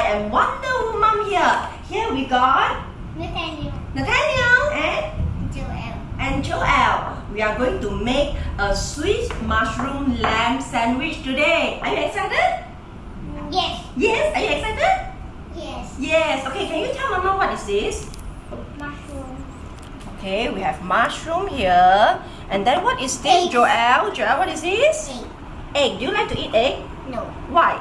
and Wonder Woman here. Here we got Nathaniel and Joel. We are going to make a Swiss mushroom lamb sandwich today. Are you excited? Yes. Yes. Are you excited? Yes. Yes. Okay, can you tell Mama what is this? Mushroom. Okay, we have mushroom here. And then what is this, Egg. Joel? Joel, what is this? Egg. Egg. Do you like to eat egg? No. Why?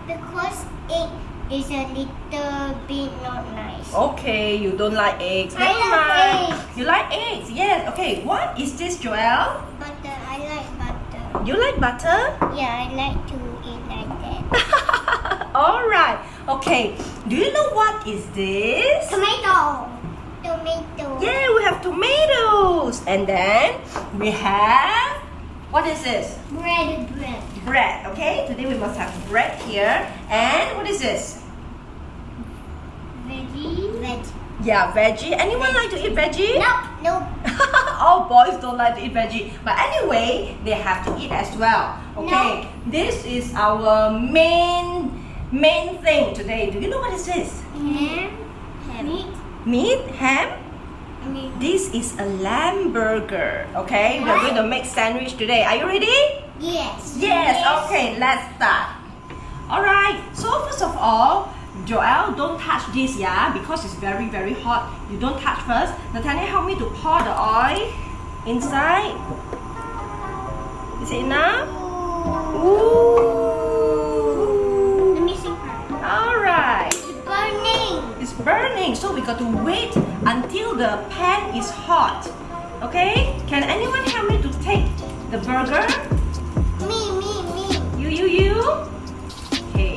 Because egg is a little bit not nice. Okay, you don't like eggs. I Never love mind. eggs. You like eggs? Yes. Okay, what is this, Joel? Butter. I like butter. You like butter? Yeah, I like to eat like that. Alright. Okay, do you know what is this? Tomato. Yeah, we have tomatoes. And then we have, what is this? Bread. Bread. Okay, today we must have bread here. And what is this? Veggie. Yeah, veggie. Anyone like to eat veggie? Nope. All boys don't like to eat veggie. But anyway, they have to eat as well. Okay, this is our main thing today. Do you know what is this? Ham. Meat? Ham? Meat. This is a lamb burger. Okay, we're going to make sandwich today. Are you ready? Yes. Yes. Okay, let's start. Alright, so first of all, Joel, don't touch this, yeah, because it's very, very hot. You don't touch first. Nathaniel, help me to pour the oil inside. Is it enough? Ooh. The missing part. Alright. It's burning. It's burning, so we got to wait until the pan is hot. Okay? Can anyone help me to take the burger? Me. You. Okay,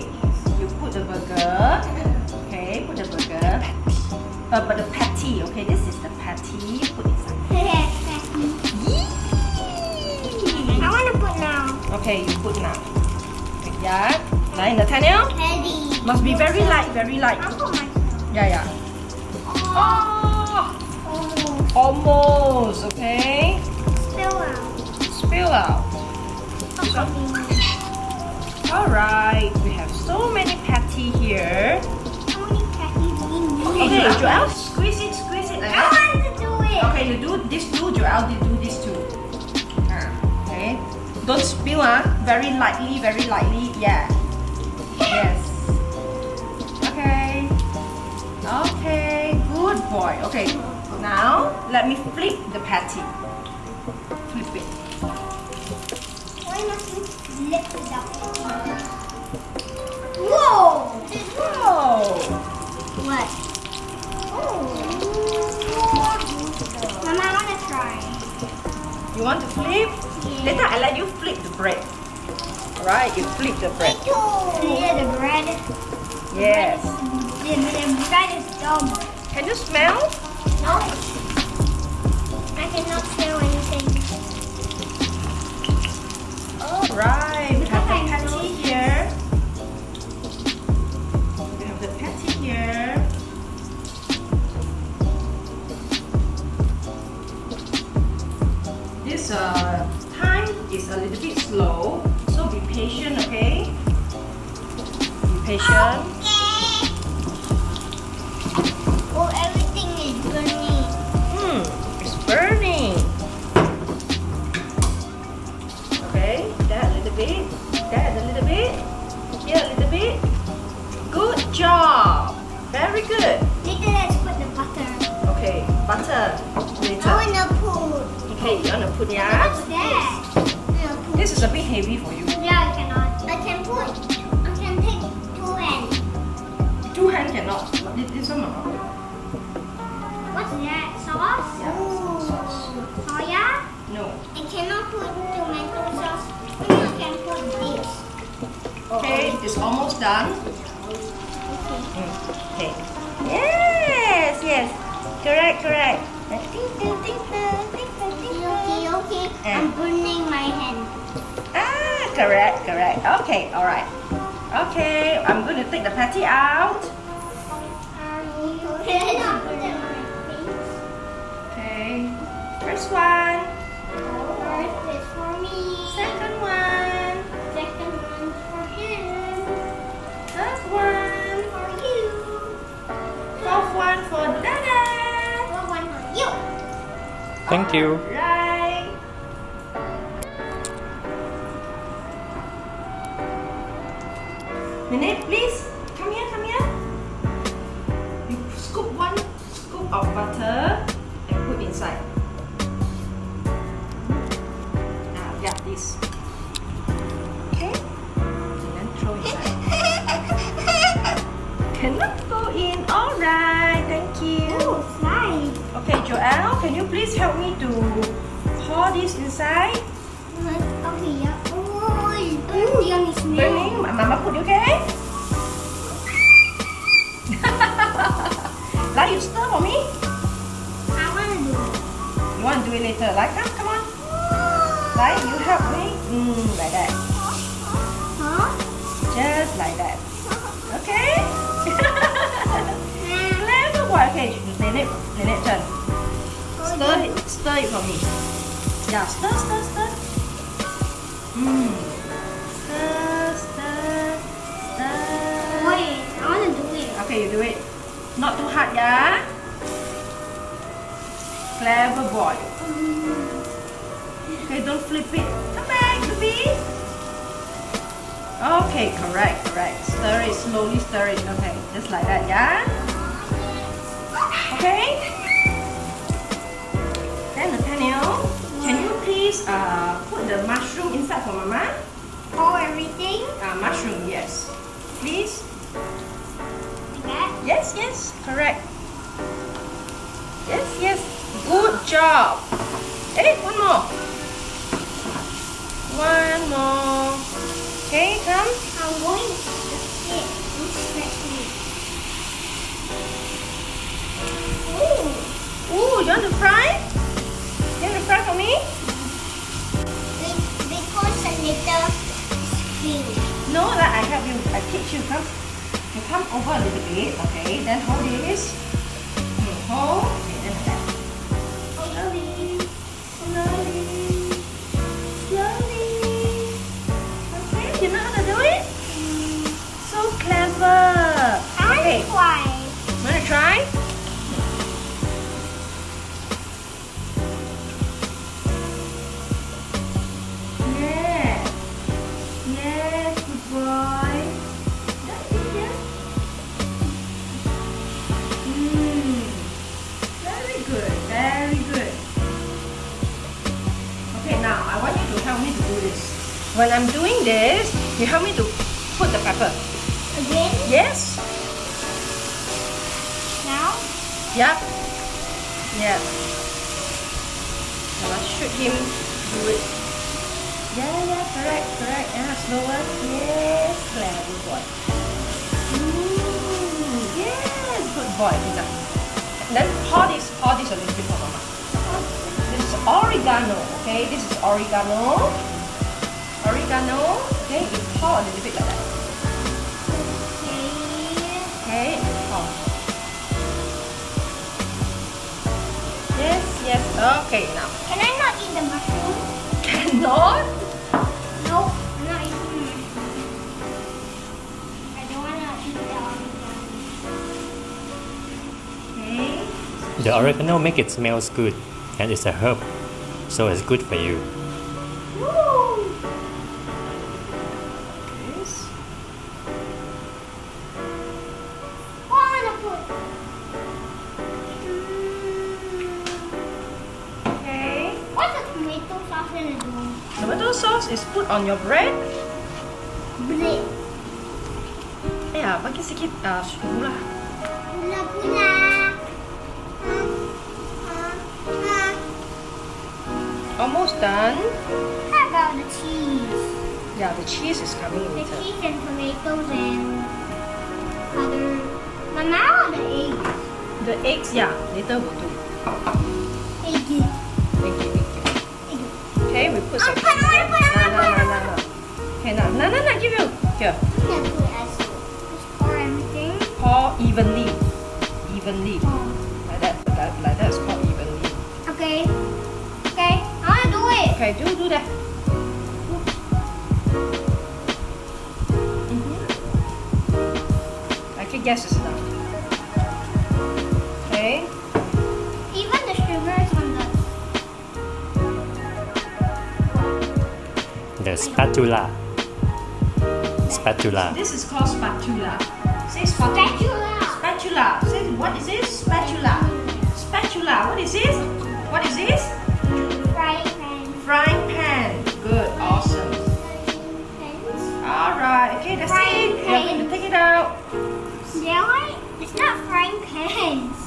you put the burger. Okay, put the burger. But the patty, okay, this is the patty. Put inside. I want to put now. Okay, you put now. Yeah. Like Nathaniel? Ready. Must be very light, very light. I'll put my. Yeah. Oh! Almost, okay? Spill out. Spill out. Alright, we have so many patty here. How many patties do we need? Okay, Joel, squeeze it like I that. want to do it. Okay, you do this too, Joel, you do this too. Okay. Don't spill, very lightly, yeah. Yes. Okay. Okay, good boy. Okay, now let me flip the patty. Flip it. Why must we flip it up? Whoa! Whoa! What? Oh. Mama, I want to try. You want to flip? Yeah. Later I let you flip the bread. Alright, you flip the bread. Yeah, the bread. Yes. The bread is dumb. Can you smell? No. I cannot smell anything. Alright, we have the patty here. We have the patty here. This time is a little bit slow, so be patient, okay? Be patient. Oh, everything is burning. It's burning. Okay, that a little bit, that a little bit, here a little bit. Good job. Very good. Later, let's put the butter. Okay, butter I later. want to put. Okay, you want to put yeah? What's that? This is a bit heavy for you. Yeah, I cannot. I can take 2 hands. 2 hands cannot. But this one not. What's that? Sauce? Yeah, sauce. Soya? No. I cannot put tomato sauce. Maybe I can put this. Okay, it's almost done. Okay. Okay. Yes. Correct. Okay. I'm burning my hand. Correct. Okay, alright. Okay, I'm going to take the patty out. Can I put it on my Okay. First one. face? First is for me. Second one. Second one's for him. Third one. Thank you. Right. Nenek, please. Come here, come here. You scoop one scoop of butter and put inside. Now, yeah, this. Okay? And then throw inside. Cannot go in. Alright, thank you. Oh, slide. Okay, Joelle, can you please help me to pour this inside? Okay, yeah. Oh, yummy smell. Burning, Mama put, okay? Like you stir for me? I want to do it. You want to do it later? Like, come on. Like, you help me. Like that. Huh? Just like that. Okay? Clever boy. Okay, Nenek turn. Stir it for me. Yeah, stir. Stir. Wait, I want to do it. Okay, you do it. Not too hard, yeah? Clever boy. Okay, don't flip it. Come back, baby. Okay, correct. Stir it, slowly stir it. Okay, just like that, yeah? Okay? Then Nathaniel, can you please put the mushroom inside for Mama? Pour everything. Mushroom, yes. Please. Like that. Yes, correct. Yes. Good job. Hey, one more. Okay, come. I'm going to sit. Ooh, you want to fry? You want to fry for me? Because a little spring. No, that I help you. I teach you. Come. You come over a little bit. Okay, then hold this. Hold. Okay, then like that. Slowly. Okay, you know how to do it? So clever. Okay, Why? wanna try? Yes, good boy. That's it, yes. Very good. Okay, now I want you to help me to do this. When I'm doing this, you help me to put the pepper. Again? Yes. Now? Yep. Now I shoot him do it. Yeah, correct. Yeah, slower. Yes, clever boy. Yes, good boy. Then pour this a little bit for Mama. This is oregano, okay? This is oregano. Okay, you pour a little bit like that. Okay, pour. Yes. Okay, now. Can I not eat the mushroom? Cannot? Nope, I'm not eating the mushroom. I don't want to eat the oregano. Okay. The oregano make it smells good, and it's a herb, so it's good for you. Woo! Yes. Oh, I want to put. Okay. What's the tomato sauce going to do? Tomato sauce is put on your bread. Bread. Bagi sikit gula. Gula. Almost done. How about the cheese? Yeah, the cheese is coming The later. cheese and tomatoes and other. Mama, I want the eggs. The eggs, yeah, later we'll do. Egg. Thank you. Okay, we put some. I wanna put. No. Okay, no, give you. Here, I'm gonna put as just pour everything. pour evenly. Oh. Like that is called evenly. Okay. I wanna do it. Okay, do that. I can guess it's enough. Okay. Even the sugar is on the the spatula. Spatula. This is called spatula. Say spatula. Spatula. Spatula. Say what is this? Spatula. Spatula. What is this? What is this? Frying pan. Frying pan. Good. Awesome. Alright. Okay, that's Frying it. We're going to take it out. Really? It's not frying pans.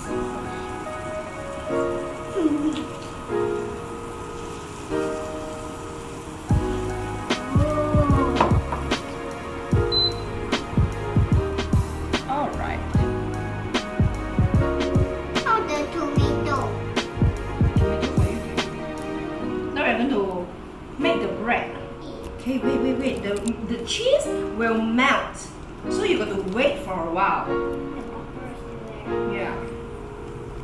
Alright. Oh, the tomato. Now we're going to make the bread. Okay, wait. The cheese will melt. So you got to wait for a while. Yeah.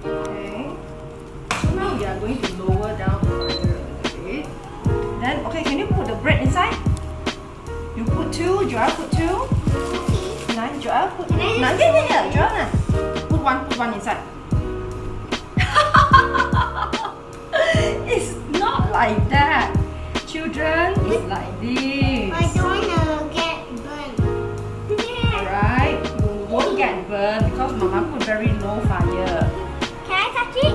Okay. So now we are going to lower down the fire a little bit. Then, okay, can you put the bread inside? You put two, Joel put two. Nine, Joel put nine. Yeah, Joel. Put one inside. It's not like that. Children, it's like this. I don't want to get burned. Alright, you won't get burned because Mama put very low fire. Can I touch it?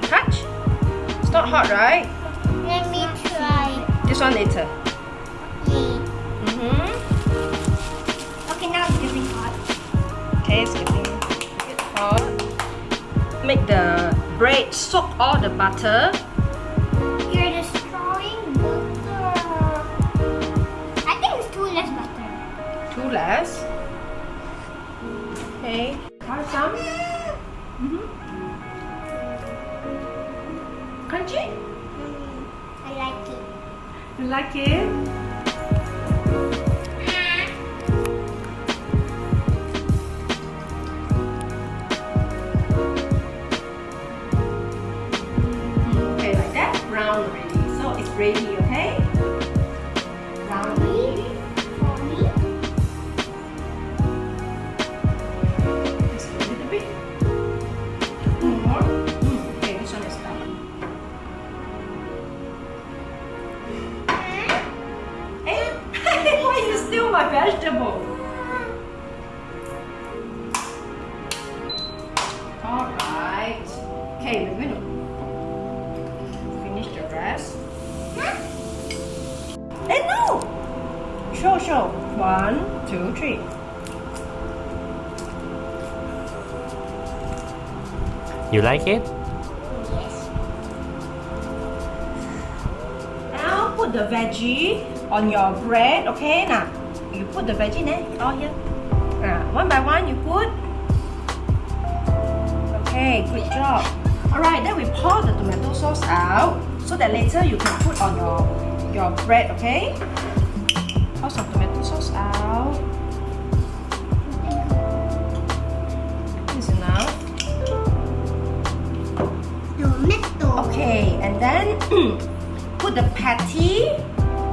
Touch? It's not hot, right? Let me try. This one later. Yeah. Okay, now it's getting hot. Okay, it's getting hot. Make the bread soak all the butter. You're destroying butter. I think it's too less butter. Too less. Okay. Have some. Crunchy? I like it. You like it? Okay, like that. Brown already. So it's ready, okay? Brown already. For me? Just a little bit more. Okay, this one is done. Hey, why you steal my vegetable? Alright. Okay, we're going to finish the rest. Hey, no! Show. 1, 2, 3. You like it? Yes. Now put the veggie on your bread, okay? Now, you put the veggie there, all here. One by one you put. Okay, good job. Alright, then we pour the tomato sauce out so that later you can put on your bread, okay? Pour some tomato sauce out. This is enough. Tomato. Okay, and then put the patty.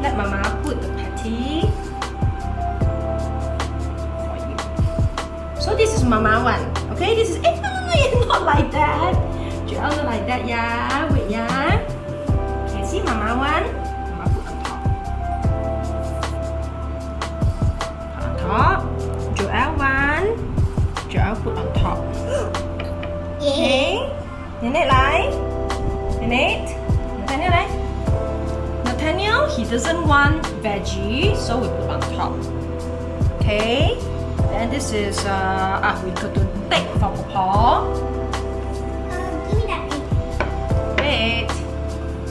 Let Mama put the patty for you. So this is Mama one. Okay, this is no, it's not like that. Joel not like that, yeah. Wait, yeah. Okay, see Mama one. Mama put on top. Put on top. Joel one. Joel put on top. Okay. Nenek like? Nenek? Nathaniel like? Nathaniel, he doesn't want veggie, so we put on top. Okay. Then this is we got to take for Paul. Give me that egg. Wait.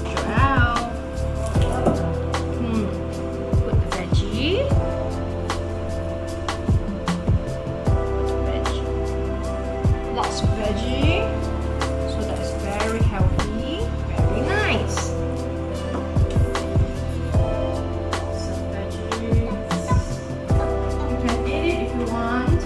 Joel. Put the veggie. Lots of veggie. So that's very healthy. Very nice. Some veggie. You can eat it if you want.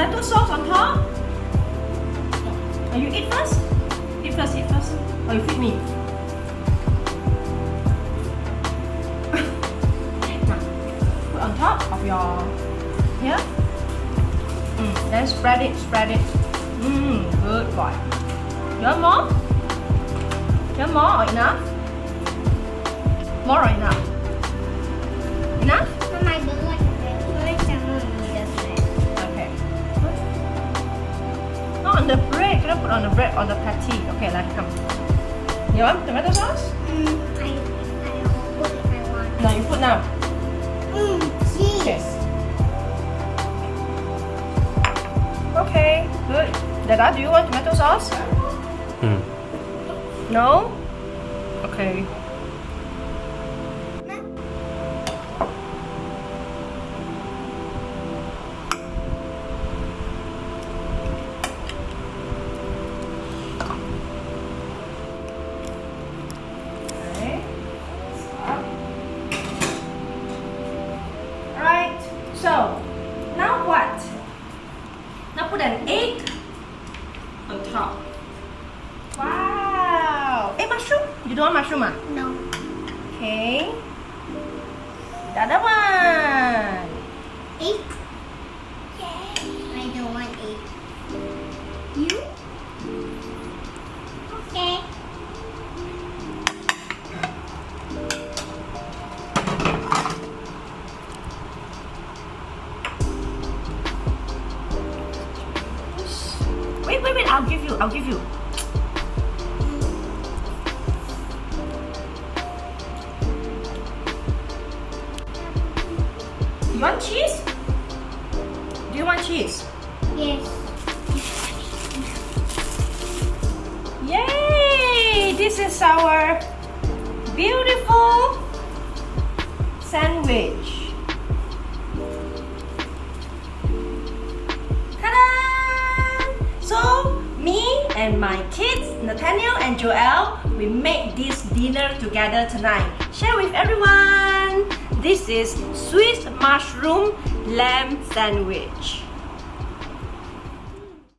tomato sauce on top? You eat first? Eat first, eat first. Or you feed me? Now, put on top of your here. Then spread it, spread it. Good boy. You want more? You want more or enough? More or enough? Enough? Mama, I don't like it. First, I want to eat it. Okay. Not on the bread. Cannot put on the bread, on the patty. Okay, let's come. You want tomato sauce? I will put if I want. No, you put now. Cheese. Okay. Okay, good. Dada, do you want tomato sauce? Hmm. No? Okay. Okay. Stop. Right. So, now what? Now put an egg on top. Wow! Hey, mushroom? You don't want mushroom, ah? No. Okay. The other one. Egg. I don't want egg. You? Okay. Wait, I'll give you. You want cheese? Do you want cheese? Yes. Yay! This is our beautiful sandwich. Ta-da! So, me and my kids, Nathaniel and Joel, we made this dinner together tonight. Share with everyone. This is Swiss mushroom lamb sandwich.